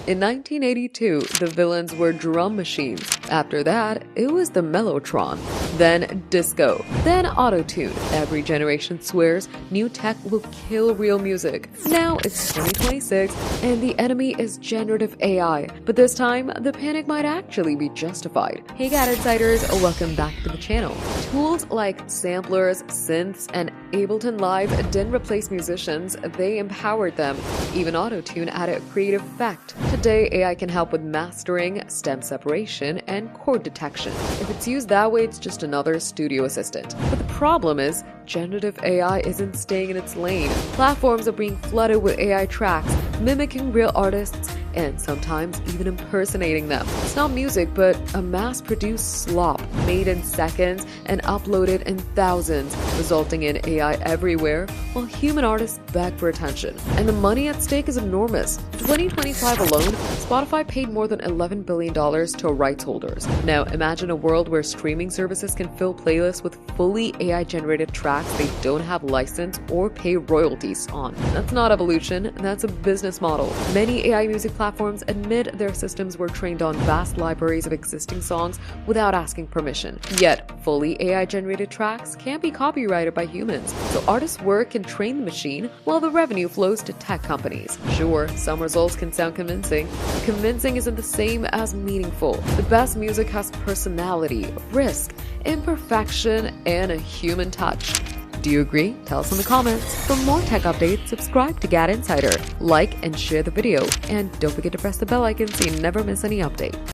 In 1982, the villains were drum machines. After that, it was the Mellotron. Then disco. Then autotune. Every generation swears new tech will kill real music. Now it's 2026 and the enemy is generative AI. But this time, the panic might actually be justified. Hey GadInsiders, welcome back to the channel. Tools like samplers, synths, and Ableton Live didn't replace musicians, they empowered them. Even autotune added creative effect. Today, AI can help with mastering, stem separation, and chord detection. If it's used that way, it's just another studio assistant. But the problem is, generative AI isn't staying in its lane. Platforms are being flooded with AI tracks, mimicking real artists, and sometimes even impersonating them. It's not music, but a mass-produced slop, made in seconds and uploaded in thousands, resulting in AI everywhere, while human artists beg for attention. And the money at stake is enormous. In 2025 alone, Spotify paid more than $11 billion to rights holders. Now, imagine a world where streaming services can fill playlists with fully AI-generated tracks they don't have license or pay royalties on. That's not evolution, that's a business model. Many AI music platforms admit their systems were trained on vast libraries of existing songs without asking permission. Yet, fully AI-generated tracks can't be copyrighted by humans, so artists' work can train the machine while the revenue flows to tech companies. Sure, some results can sound convincing. Convincing isn't the same as meaningful. The best music has personality, risk, imperfection, and a human touch. Do you agree? Tell us in the comments. For more tech updates, subscribe to GadInsider, like and share the video, and don't forget to press the bell icon so you never miss any update.